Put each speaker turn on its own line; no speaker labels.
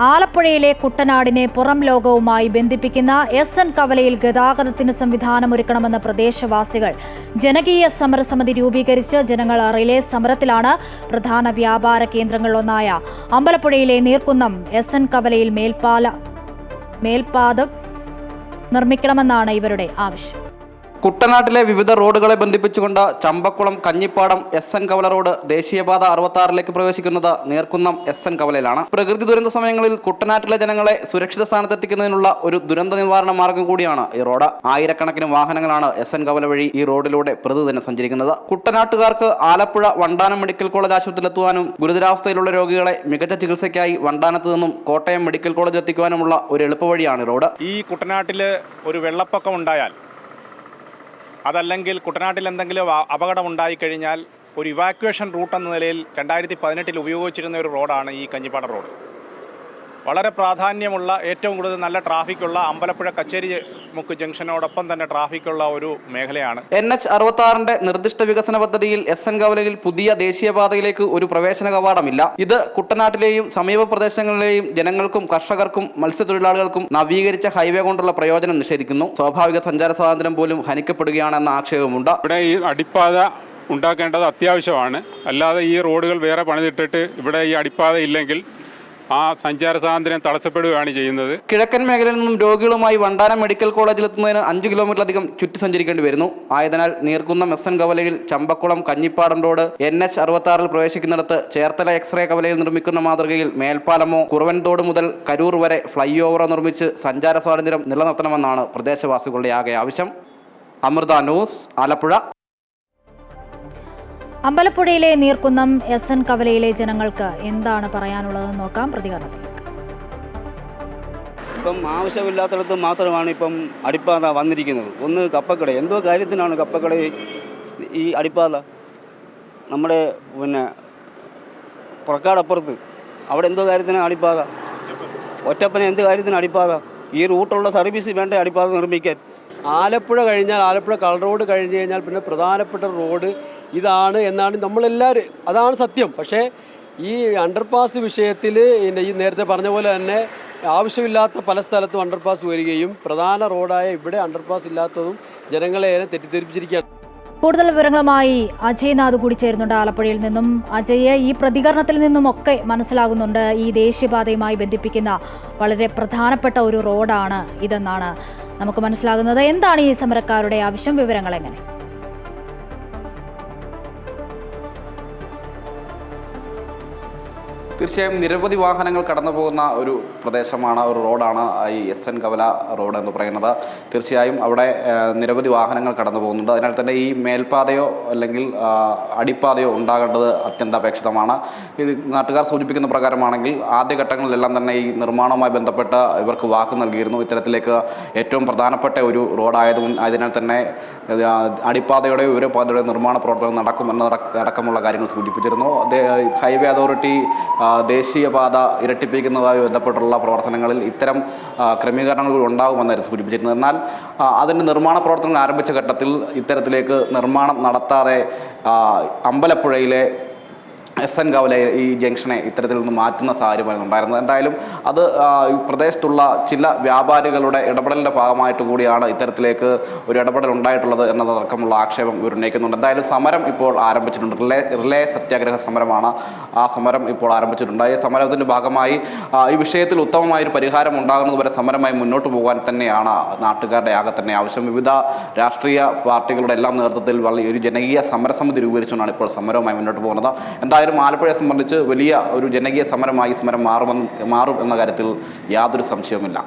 ആലപ്പുഴയിലെ കുട്ടനാടിനെ പുറം ലോകവുമായി ബന്ധിപ്പിക്കുന്ന എസ്.എൻ. കവലയിൽ ഗതാഗതത്തിന് സംവിധാനമൊരുക്കണമെന്ന പ്രദേശവാസികൾ ജനകീയ സമരസമിതി രൂപീകരിച്ച് ജനങ്ങൾ റിലേ സമരത്തിലാണ്. പ്രധാന വ്യാപാര കേന്ദ്രങ്ങളിലൊന്നായ അമ്പലപ്പുഴയിലെ നീർക്കുന്നം എസ്.എൻ. കവലയിൽ മേൽപ്പാതം നിർമ്മിക്കണമെന്നാണ് ഇവരുടെ ആവശ്യം.
കുട്ടനാട്ടിലെ വിവിധ റോഡുകളെ ബന്ധിപ്പിച്ചുകൊണ്ട് ചമ്പക്കുളം കഞ്ഞിപ്പാടം എസ്.എൻ. കവല റോഡ് ദേശീയപാത 66 പ്രവേശിക്കുന്നത് നീർക്കുന്നം എസ്.എൻ. കവലയിലാണ്. പ്രകൃതി ദുരന്ത സമയങ്ങളിൽ കുട്ടനാട്ടിലെ ജനങ്ങളെ സുരക്ഷിത സ്ഥാനത്തെത്തിക്കുന്നതിനുള്ള ഒരു ദുരന്ത നിവാരണ മാർഗം കൂടിയാണ് ഈ റോഡ്. ആയിരക്കണക്കിന് വാഹനങ്ങളാണ് എസ്.എൻ. കവല വഴി ഈ റോഡിലൂടെ പ്രതിദിനം സഞ്ചരിക്കുന്നത്. കുട്ടനാട്ടുകാർക്ക് ആലപ്പുഴ വണ്ടാനം മെഡിക്കൽ കോളേജ് ആശുപത്രിയിലെത്തുവാനും ഗുരുതരാവസ്ഥയിലുള്ള രോഗികളെ മികച്ച ചികിത്സയ്ക്കായി വണ്ടാനത്ത് നിന്നും കോട്ടയം മെഡിക്കൽ കോളേജ് എത്തിക്കുവാനുമുള്ള ഒരു എളുപ്പവഴിയാണ് റോഡ്.
ഈ കുട്ടനാട്ടിൽ ഒരു വെള്ളപ്പൊക്കം ഉണ്ടായാൽ, അതല്ലെങ്കിൽ കുട്ടനാട്ടിൽ എന്തെങ്കിലും അപകടം ഉണ്ടായിക്കഴിഞ്ഞാൽ ഒരു ഇവാക്വേഷൻ റൂട്ട് എന്ന നിലയിൽ 2018 ഉപയോഗിച്ചിരുന്ന ഒരു റോഡാണ് ഈ കഞ്ഞിപ്പാടം റോഡ്. വളരെ പ്രാധാന്യമുള്ള, ഏറ്റവും കൂടുതൽ നല്ല ട്രാഫിക്കുള്ള അമ്പലപ്പുഴ കച്ചേരി മുക്ക് ജംഗ്ഷനോടൊപ്പം തന്നെ ട്രാഫിക്കുള്ള ഒരു മേഖലയാണ്.
NH 66 നിർദ്ദിഷ്ട വികസന പദ്ധതിയിൽ എസ്.എൻ. കവലയിൽ പുതിയ ദേശീയപാതയിലേക്ക് ഒരു പ്രവേശന കവാടമില്ല. ഇത് കുട്ടനാട്ടിലെയും സമീപ പ്രദേശങ്ങളിലെയും ജനങ്ങൾക്കും കർഷകർക്കും മത്സ്യത്തൊഴിലാളികൾക്കും നവീകരിച്ച ഹൈവേ കൊണ്ടുള്ള പ്രയോജനം നിഷേധിക്കുന്നു. സ്വാഭാവിക സഞ്ചാര സ്വാതന്ത്ര്യം പോലും ഹനിക്കപ്പെടുകയാണെന്ന ആക്ഷേപമുണ്ട്.
ഇവിടെ ഈ അടിപ്പാത ഉണ്ടാക്കേണ്ടത് അത്യാവശ്യമാണ്. അല്ലാതെ ഈ റോഡുകൾ വേറെ പണിതിട്ടിട്ട് ഇവിടെ ഈ അടിപ്പാത ഇല്ലെങ്കിൽ ആ സഞ്ചാര സ്വാതന്ത്ര്യം തടസ്സപ്പെടുകയാണ് ചെയ്യുന്നത്.
കിഴക്കൻ മേഖലയിൽ നിന്നും രോഗികളുമായി വണ്ടാനം മെഡിക്കൽ കോളേജിലെത്തുന്നതിന് 5 കിലോമീറ്ററിലധികം ചുറ്റി സഞ്ചരിക്കേണ്ടി വരുന്നു. ആയതിനാൽ നീർക്കുന്നം എസ്.എൻ. കവലയിൽ ചമ്പക്കുളം കഞ്ഞിപ്പാടം റോഡ് NH 66 പ്രവേശിക്കുന്നിടത്ത് ചേർത്തല എക്സ്റേ കവലയിൽ നിർമ്മിക്കുന്ന മാതൃകയിൽ മേൽപ്പാലമോ കുറുവൻതോട് മുതൽ കരൂർ വരെ ഫ്ലൈ ഓവറോ നിർമ്മിച്ച് സഞ്ചാര സ്വാതന്ത്ര്യം നിലനിർത്തണമെന്നാണ് പ്രദേശവാസികളുടെ ആകെ ആവശ്യം. അമൃത ന്യൂസ്, ആലപ്പുഴ.
അമ്പലപ്പുഴയിലെ നീർക്കുന്നം എസ്.എൻ. കവലയിലെ ജനങ്ങൾക്ക് എന്താണ് പറയാനുള്ളതെന്ന് നോക്കാം. പ്രതികരണത്തിലേക്ക്.
ഇപ്പം ആവശ്യമില്ലാത്തടത്ത് മാത്രമാണ് ഇപ്പം അടിപ്പാത വന്നിരിക്കുന്നത്. ഒന്ന് കപ്പക്കട, എന്തോ കാര്യത്തിനാണ് കപ്പക്കട ഈ അടിപ്പാത? നമ്മുടെ പുറക്കാടപ്പുറത്ത് അവിടെ എന്തോ കാര്യത്തിനാണ് അടിപ്പാത? ഒറ്റപ്പന എന്ത് കാര്യത്തിനാണ് അടിപ്പാത? ഈ റൂട്ടുള്ള സർവീസ് വേണ്ട അടിപ്പാത നിർമ്മിക്കാൻ.
ആലപ്പുഴ കഴിഞ്ഞാൽ, ആലപ്പുഴ കളർ റോഡ് കഴിഞ്ഞ് കഴിഞ്ഞാൽ പിന്നെ പ്രധാനപ്പെട്ട റോഡ് ഇതാണ് എന്നാണ് നമ്മളെല്ലാവരും, അതാണ് സത്യം. പക്ഷേ ഈ അണ്ടർപാസ് വിഷയത്തിൽ ഈ നേരത്തെ പറഞ്ഞ പോലെ തന്നെ ആവശ്യമില്ലാത്ത പല സ്ഥലത്തും അണ്ടർപാസ് വരികയും പ്രധാന റോഡായ ഇവിടെ അണ്ടർപാസ് ഇല്ലാത്തതും ജനങ്ങളെ തെറ്റിദ്ധരിപ്പിച്ചിരിക്കുകയാണ്.
കൂടുതൽ വിവരങ്ങളുമായി അജയ്നാഥ് കൂടി ചേരുന്നുണ്ട് ആലപ്പുഴയിൽ നിന്നും. അജയ്, ഈ പ്രതികരണത്തിൽ നിന്നുമൊക്കെ മനസ്സിലാകുന്നുണ്ട് ഈ ദേശീയപാതയുമായി ബന്ധിപ്പിക്കുന്ന വളരെ പ്രധാനപ്പെട്ട ഒരു റോഡാണ് ഇതെന്നാണ് നമുക്ക് മനസ്സിലാകുന്നത്. എന്താണ് ഈ സമരക്കാരുടെ ആവശ്യം? വിവരങ്ങൾ എങ്ങനെ?
തീർച്ചയായും നിരവധി വാഹനങ്ങൾ കടന്നു പോകുന്ന ഒരു പ്രദേശമാണ്, ഒരു റോഡാണ് ഈ എസ്.എൻ. കവല റോഡ് എന്ന് പറയുന്നത്. തീർച്ചയായും അവിടെ നിരവധി വാഹനങ്ങൾ കടന്നു പോകുന്നുണ്ട്. അതിനാൽ തന്നെ ഈ മേൽപ്പാതയോ അല്ലെങ്കിൽ അടിപ്പാതയോ ഉണ്ടാകേണ്ടത് അത്യന്താപേക്ഷിതമാണ്. ഇത് നാട്ടുകാർ സൂചിപ്പിക്കുന്ന പ്രകാരമാണെങ്കിൽ ആദ്യഘട്ടങ്ങളിലെല്ലാം തന്നെ ഈ നിർമ്മാണവുമായി ബന്ധപ്പെട്ട് ഇവർക്ക് വാക്ക് നൽകിയിരുന്നു. ഇത്തരത്തിലേക്ക് ഏറ്റവും പ്രധാനപ്പെട്ട ഒരു റോഡായതിനാൽ തന്നെ അടിപ്പാതയുടെയോ വിവരപാതയുടെയോ നിർമ്മാണ പ്രവർത്തനം നടക്കുമെന്നടക്കമുള്ള കാര്യങ്ങൾ സൂചിപ്പിച്ചിരുന്നു. ഹൈവേ അതോറിറ്റി ദേശീയപാത ഇരട്ടിപ്പിക്കുന്നതുമായി ബന്ധപ്പെട്ടുള്ള പ്രവർത്തനങ്ങളിൽ ഇത്തരം ക്രമീകരണങ്ങൾ ഉണ്ടാകുമെന്നായിരുന്നു സൂചിപ്പിച്ചിരുന്നത്. എന്നാൽ അതിൻ്റെ നിർമ്മാണ പ്രവർത്തനങ്ങൾ ആരംഭിച്ച ഘട്ടത്തിൽ ഇത്തരത്തിലേക്ക് നിർമ്മാണം നടത്താതെ അമ്പലപ്പുഴയിലെ എസ്.എൻ. കവല ഈ ജംഗ്ഷനെ ഇത്തരത്തിൽ നിന്ന് മാറ്റുന്ന സാഹചര്യമായിരുന്നു ഉണ്ടായിരുന്നത്. എന്തായാലും അത് ഈ പ്രദേശത്തുള്ള ചില വ്യാപാരികളുടെ ഇടപെടലിൻ്റെ ഭാഗമായിട്ട് കൂടിയാണ് ഇത്തരത്തിലേക്ക് ഒരു ഇടപെടൽ ഉണ്ടായിട്ടുള്ളത് എന്നതടക്കമുള്ള ആക്ഷേപം ഇവർ ഉന്നയിക്കുന്നുണ്ട്. എന്തായാലും സമരം ഇപ്പോൾ ആരംഭിച്ചിട്ടുണ്ട്. റിലേ സത്യാഗ്രഹ സമരമാണ്. ആ സമരം ഇപ്പോൾ ആരംഭിച്ചിട്ടുണ്ട്. ഈ സമരത്തിൻ്റെ ഭാഗമായി ഈ വിഷയത്തിൽ ഉത്തമമായൊരു പരിഹാരം ഉണ്ടാകുന്നതുവരെ സമരമായി മുന്നോട്ട് പോകാൻ തന്നെയാണ് നാട്ടുകാരുടെ ആകെ തന്നെ ആവശ്യം. വിവിധ രാഷ്ട്രീയ പാർട്ടികളുടെ എല്ലാം നേതൃത്വത്തിൽ ഒരു ജനകീയ സമരസമിതി രൂപീകരിച്ചുകൊണ്ടാണ് ഇപ്പോൾ സമരവുമായി മുന്നോട്ട് പോകുന്നത്. എന്തായാലും ആലപ്പുഴയെ സംബന്ധിച്ച് വലിയ ഒരു ജനകീയ സമരമായി സമരം മാറും എന്ന കാര്യത്തിൽ യാതൊരു സംശയവുമില്ല.